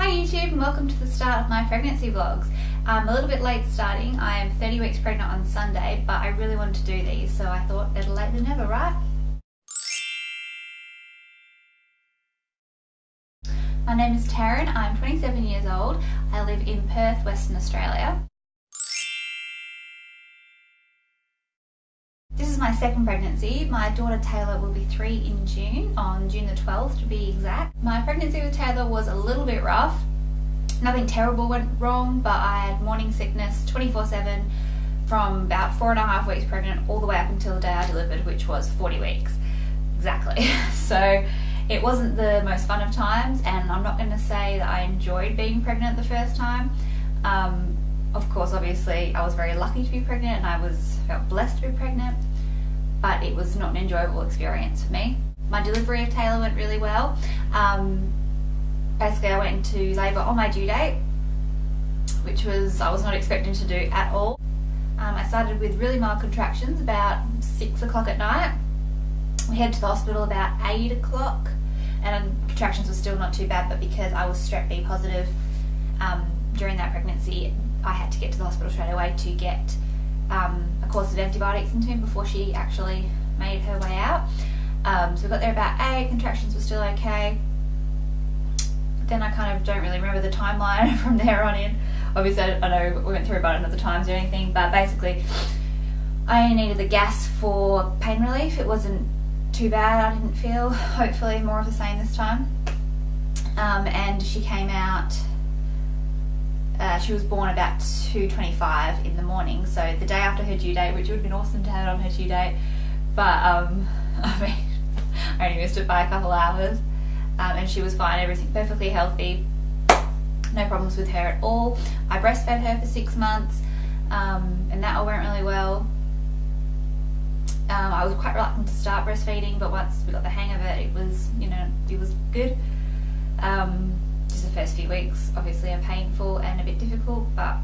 Hi YouTube, and welcome to the start of my pregnancy vlogs. I'm a little bit late starting. I am 30 weeks pregnant on Sunday, but I really wanted to do these, so I thought better late than never, right? My name is Taryn, I'm 27 years old. I live in Perth, Western Australia. This is my second pregnancy. My daughter Taylor will be 3 in June, on June the 12th to be exact. My pregnancy with Taylor was a little bit rough. Nothing terrible went wrong, but I had morning sickness 24/7 from about 4.5 weeks pregnant all the way up until the day I delivered, which was 40 weeks. Exactly. So it wasn't the most fun of times, and I'm not going to say that I enjoyed being pregnant the first time. Of course, obviously, I was very lucky to be pregnant and I felt blessed to be pregnant, but it was not an enjoyable experience for me. My delivery of Taylor went really well. Basically, I went into labour on my due date, which I was not expecting to do at all. I started with really mild contractions about 6 o'clock at night. We headed to the hospital about 8 o'clock, and contractions were still not too bad, but because I was strep B positive during that pregnancy, I had to get to the hospital straight away to get a course of antibiotics into me before she actually made her way out. So we got there about 8, contractions were still okay. Then I kind of don't really remember the timeline from there on in. Obviously, I know we went through about another times or anything, but basically I only needed the gas for pain relief. It wasn't too bad, I didn't feel. Hopefully more of the same this time. And she came out, she was born about 2:25 in the morning, so the day after her due date, which would have been awesome to have it on her due date, but I mean, I only missed it by a couple hours. And she was fine, everything perfectly healthy, no problems with her at all. I breastfed her for 6 months, and that all went really well. I was quite reluctant to start breastfeeding, but once we got the hang of it, it was, it was good. Just the first few weeks obviously are painful and a bit difficult, but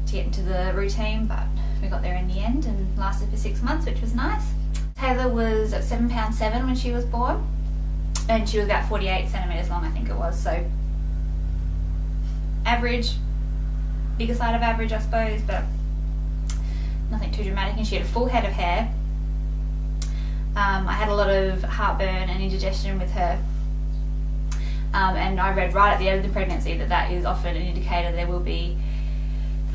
to get into the routine, but we got there in the end and lasted for 6 months, which was nice. Taylor was at 7 pounds 7 when she was born, and she was about 48 centimetres long, I think it was, so average, bigger side of average I suppose, but nothing too dramatic. And she had a full head of hair. I had a lot of heartburn and indigestion with her, and I read right at the end of the pregnancy that is often an indicator the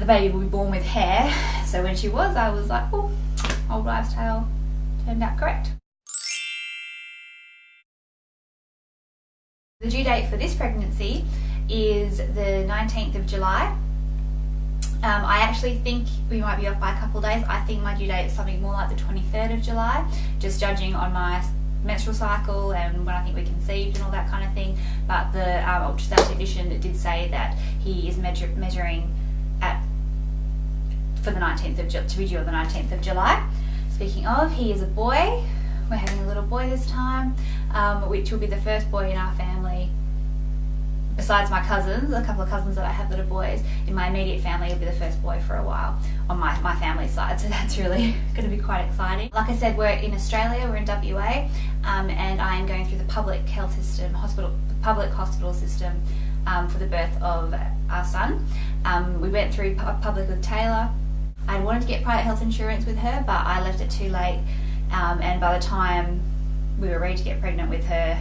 baby will be born with hair. So when she was, I was like, oh, old wives' tale turned out correct. The due date for this pregnancy is the 19th of July. I actually think we might be off by a couple of days. I think my due date is something more like the 23rd of July, just judging on my menstrual cycle and when I think we conceived and all that kind of thing. But the ultrasound technician did say that he is measuring for the 19th to be due on the 19th of July. Speaking of, he is a boy. We're having a little boy this time, which will be the first boy in our family. Besides my cousins, a couple of cousins that I have that are boys, in my immediate family will be the first boy for a while on my family side, so that's really going to be quite exciting. Like I said, we're in Australia, we're in WA, and I am going through the public health system, public hospital system for the birth of our son. We went through public with Taylor. I wanted to get private health insurance with her, but I left it too late, and by the time we were ready to get pregnant with her,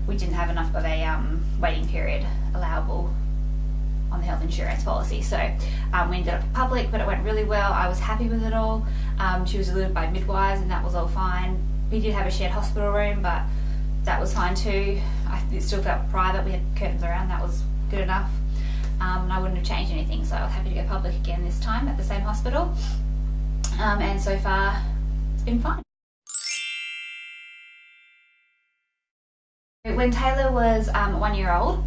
we didn't have enough of a waiting period allowable on the health insurance policy. So we ended up in public, but it went really well. I was happy with it all. She was delivered by midwives and that was all fine. We did have a shared hospital room, but that was fine too. It still felt private. We had curtains around, that was good enough. And I wouldn't have changed anything, so I was happy to go public again this time at the same hospital. And so far, it's been fine. When Taylor was 1 year old,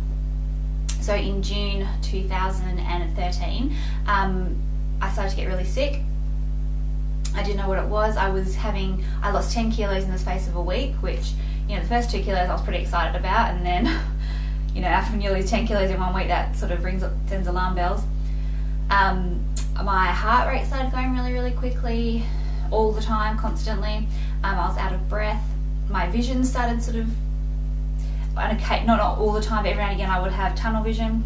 so in June 2013, I started to get really sick. I didn't know what it was. I lost 10 kilos in the space of a week, which, the first 2 kilos I was pretty excited about, and then, after you lose 10 kilos in 1 week, that sort of sends alarm bells. My heart rate started going really, really quickly, all the time, constantly. I was out of breath. My vision started sort of not all the time, but every now and again I would have tunnel vision.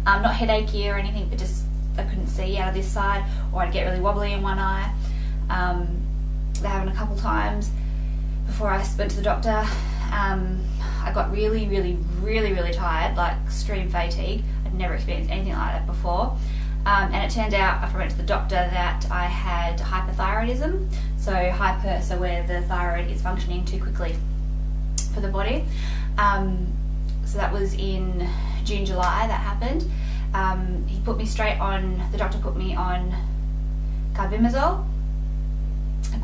Not headachy or anything, but just I couldn't see out of this side, or I'd get really wobbly in one eye. That happened a couple times before I went to the doctor. I got really tired, like extreme fatigue. I'd never experienced anything like that before. And it turned out after I went to the doctor that I had hyperthyroidism. So where the thyroid is functioning too quickly for the body. So that was in June, July that happened. The doctor put me on carbimazole,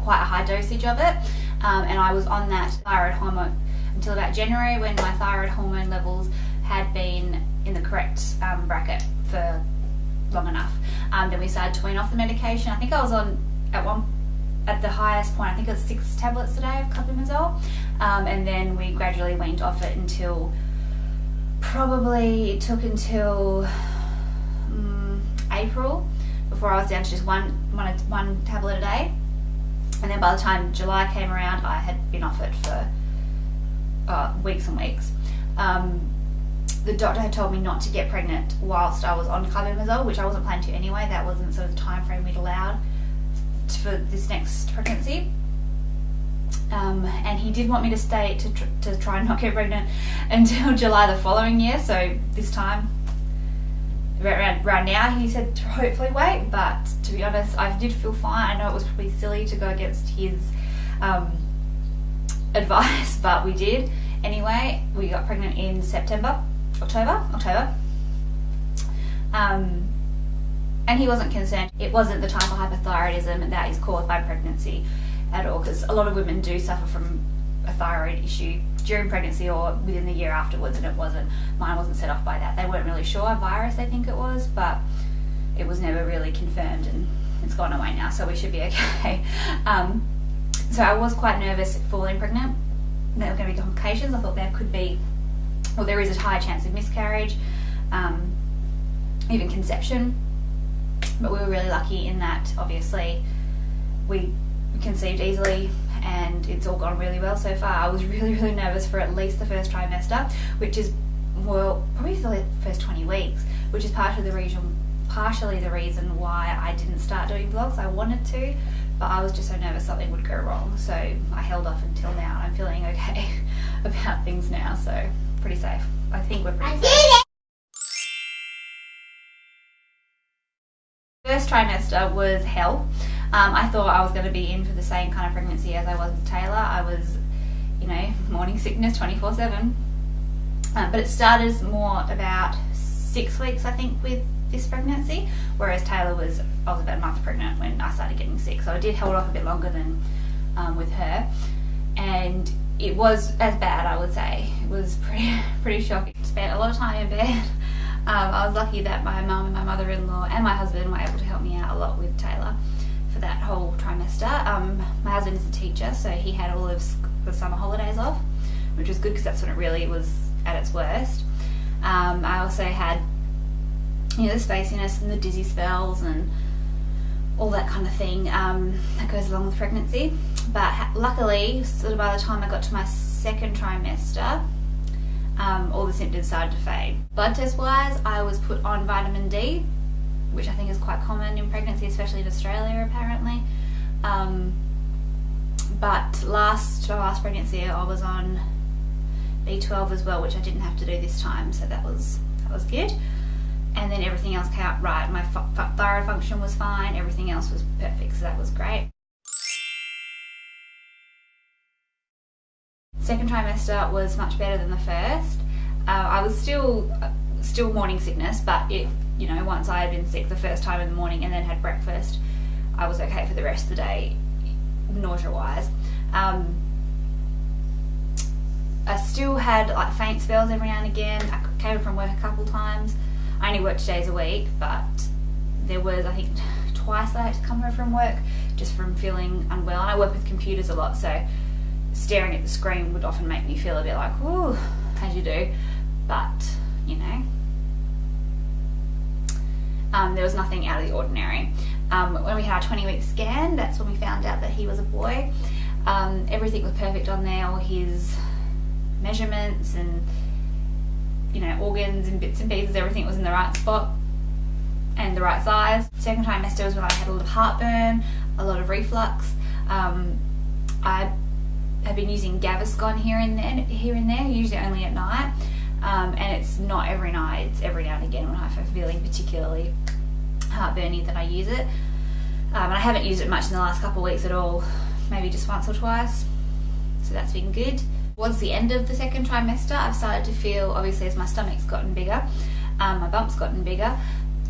quite a high dosage of it, and I was on that thyroid hormone until about January, when my thyroid hormone levels had been in the correct bracket for long enough. Then we started to wean off the medication. I think I was on at the highest point, I think it was 6 tablets a day of carbimazole, and then we gradually weaned off it until it took until April before I was down to just one tablet a day. And then by the time July came around, I had been off it for weeks and weeks. The doctor had told me not to get pregnant whilst I was on carbimazole, which I wasn't planning to anyway. That wasn't sort of the time frame we'd allowed for this next pregnancy. And he did want me to stay to try and not get pregnant until July the following year. So this time, around now, he said to hopefully wait. But to be honest, I did feel fine. I know it was probably silly to go against his advice, but we did anyway. We got pregnant in October. And he wasn't concerned. It wasn't the type of hypothyroidism that is caused by pregnancy at all, because a lot of women do suffer from a thyroid issue during pregnancy or within the year afterwards, and mine wasn't set off by that. They weren't really sure, virus I think it was, but it was never really confirmed, and it's gone away now, so we should be okay. So I was quite nervous falling pregnant. There were going to be complications. I thought there is a high chance of miscarriage, even conception, but we were really lucky in that obviously we conceived easily and it's all gone really well so far. I was really nervous for at least the first trimester, which is, well, probably for the first 20 weeks, which is partially the reason why I didn't start doing vlogs. I wanted to, but I was just so nervous something would go wrong, so I held off until now. I'm feeling okay about things now, so pretty safe. I think we're pretty safe. First trimester was hell. I thought I was going to be in for the same kind of pregnancy as I was with Taylor. I was, morning sickness 24/7. But it started more about 6 weeks, I think, with this pregnancy, whereas I was about a month pregnant when I started getting sick. So I did hold off a bit longer than with her, and it was as bad, I would say. It was pretty shocking. Spent a lot of time in bed. I was lucky that my mum and my mother-in-law and my husband were able to help me out a lot with Taylor for that whole trimester. My husband is a teacher, so he had all of the summer holidays off, which was good because that's when it really was at its worst. I also had the spaciness and the dizzy spells and all that kind of thing that goes along with pregnancy. But luckily, sort of by the time I got to my second trimester, all the symptoms started to fade. Blood test wise, I was put on vitamin D, which I think is quite common in pregnancy, especially in Australia apparently. But my last pregnancy I was on B12 as well, which I didn't have to do this time, so that was good. And then everything else came out right. My thyroid function was fine, everything else was perfect, so that was great. Second trimester was much better than the first. I was still morning sickness, but once I had been sick the first time in the morning and then had breakfast, I was okay for the rest of the day, nausea-wise. I still had like faint spells every now and again. I came from work a couple times. I only worked 2 days a week, but there was, I think, twice I had to come home from work just from feeling unwell. And I work with computers a lot, so staring at the screen would often make me feel a bit like, ooh, as you do. But, there was nothing out of the ordinary. When we had our 20-week scan, that's when we found out that he was a boy. Everything was perfect on there. All his measurements and, you know, organs and bits and pieces, everything was in the right spot and the right size. Second trimester was when I had a lot of heartburn, a lot of reflux. I have been using Gaviscon here and there, usually only at night, and it's not every night, it's every now and again when I'm feeling particularly heartburny that I use it. And I haven't used it much in the last couple of weeks at all, maybe just once or twice, so that's been good. Towards the end of the second trimester, I've started to feel, obviously as my stomach's gotten bigger, my bump's gotten bigger,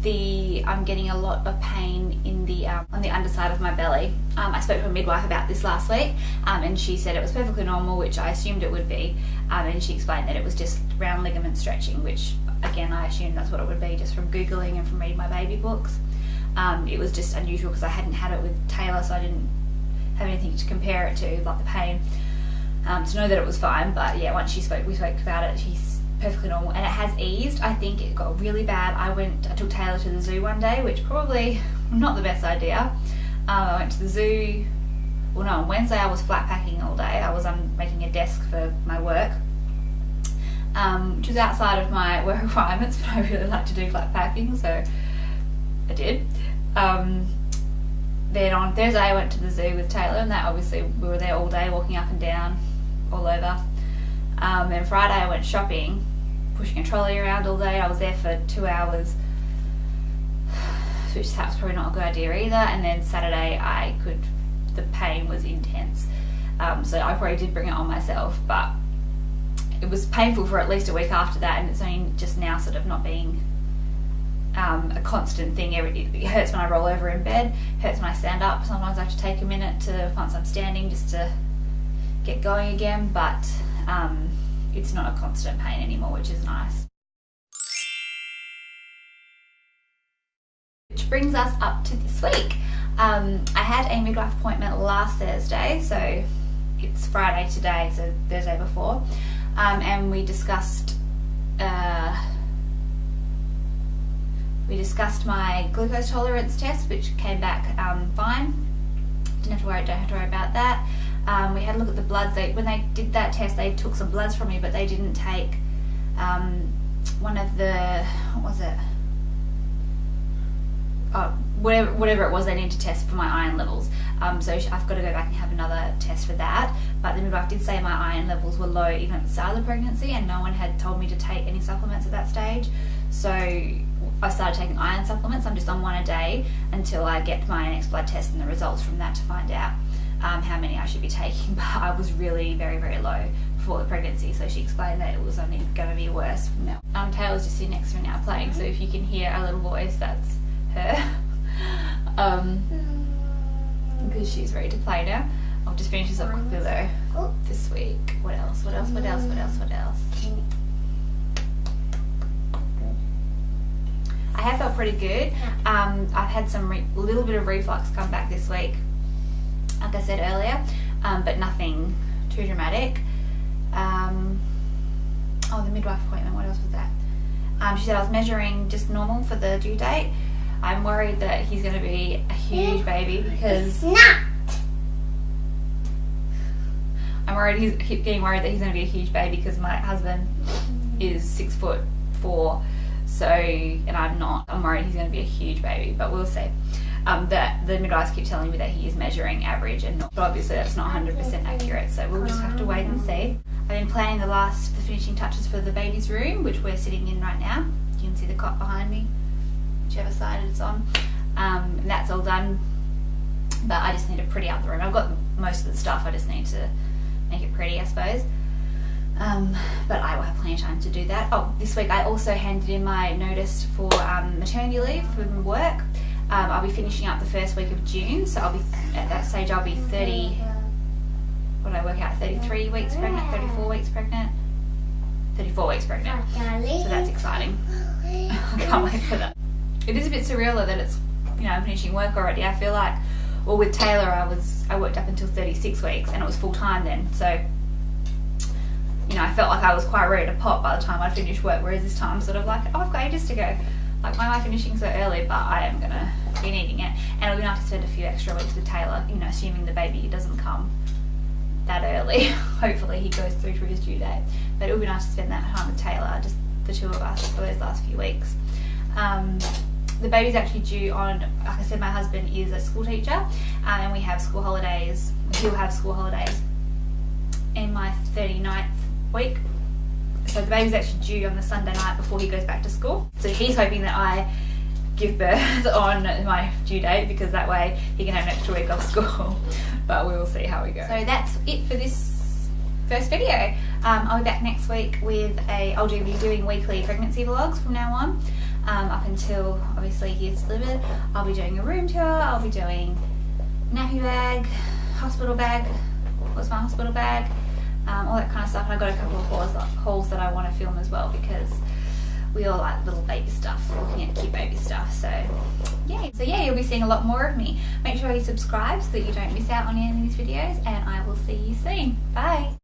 I'm getting a lot of pain in the on the underside of my belly. I spoke to a midwife about this last week, and she said it was perfectly normal, which I assumed it would be, and she explained that it was just round ligament stretching, which again I assumed that's what it would be just from Googling and from reading my baby books. It was just unusual because I hadn't had it with Taylor, so I didn't have anything to compare it to, like the pain, to know that it was fine. But yeah, once we spoke about it, she's perfectly normal, and it has eased. I think it got really bad. I took Taylor to the zoo one day, which probably not the best idea. I went to the zoo, well no, on Wednesday I was flat packing all day. I was making a desk for my work, which was outside of my work requirements, but I really like to do flat packing, so I did. Then on Thursday I went to the zoo with Taylor, and that obviously we were there all day walking up and down all over. And Friday I went shopping, pushing a trolley around all day. I was there for 2 hours, which that was probably not a good idea either. And then Saturday the pain was intense, so I probably did bring it on myself, but it was painful for at least a week after that, and it's only just now sort of not being a constant thing. It hurts when I roll over in bed, hurts when I stand up. Sometimes I have to take a minute once I'm standing just to get going again, but it's not a constant pain anymore, which is nice. Which brings us up to this week. I had a midwife appointment last Thursday, so it's Friday today, so Thursday before, and we discussed my glucose tolerance test, which came back fine. Don't have to worry about that. We had a look at the bloods. When they did that test, they took some bloods from me, but they didn't take one of the, what was it? Whatever it was they needed to test for my iron levels. So I've got to go back and have another test for that. But the midwife did say my iron levels were low even at the start of the pregnancy, and no one had told me to take any supplements at that stage. So I started taking iron supplements. I'm just on one a day until I get my next blood test and the results from that to find out how many I should be taking. But I was really very, very low before the pregnancy, so she explained that it was only going to be worse from now. Taylor's just sitting next to me now playing, so if you can hear a little voice, that's her. Because she's ready to play now. I'll just finish this up quickly though. This week, what else? I have felt pretty good. I've had some little bit of reflux come back this week, like I said earlier, but nothing too dramatic. The midwife appointment, what else was that? She said I was measuring just normal for the due date. I'm worried that he's going to be a huge baby because I'm getting worried that he's going to be a huge baby because my husband is 6'4", so, and I'm not. I'm worried he's going to be a huge baby, but we'll see. That the midwives keep telling me that he is measuring average, and not, but obviously that's not 100% accurate, so we'll just have to wait and see. I've been planning the finishing touches for the baby's room, which we're sitting in right now. You can see the cot behind me, whichever side it's on, and that's all done, but I just need to pretty up the room. I've got most of the stuff, I just need to make it pretty, I suppose, but I will have plenty of time to do that. This week I also handed in my notice for maternity leave from work. I'll be finishing up the first week of June, so I'll be, at that stage I'll be 33 weeks pregnant, 34 weeks pregnant, 34 weeks pregnant, so that's exciting. I can't wait for that. It is a bit surreal though that it's, I'm finishing work already. I feel like, well, with Taylor I worked up until 36 weeks and it was full time then, so I felt like I was quite ready to pop by the time I finished work, whereas this time I'm sort of like, I've got ages to go. Like, why am I finishing so early? But I am going to be needing it, and it'll be nice to spend a few extra weeks with Taylor, assuming the baby doesn't come that early. Hopefully he goes through to his due date. But it would be nice to spend that time with Taylor, just the two of us for those last few weeks. The baby's actually due on, like I said, my husband is a school teacher, and we have school holidays. He'll have school holidays in my 39th week. So the baby's actually due on the Sunday night before he goes back to school. So he's hoping that I give birth on my due date, because that way he can have an extra week off school. But we will see how we go. So that's it for this first video. I'll be back next week with I'll be doing weekly pregnancy vlogs from now on. Up until obviously he gets delivered. I'll be doing a room tour, I'll be doing nappy bag, hospital bag, what's my hospital bag, all that kind of stuff. And I've got a couple of hauls that I want to film as well, because we all like little baby stuff, looking at cute baby stuff. So yeah, you'll be seeing a lot more of me. Make sure you subscribe so that you don't miss out on any of these videos, and I will see you soon. Bye.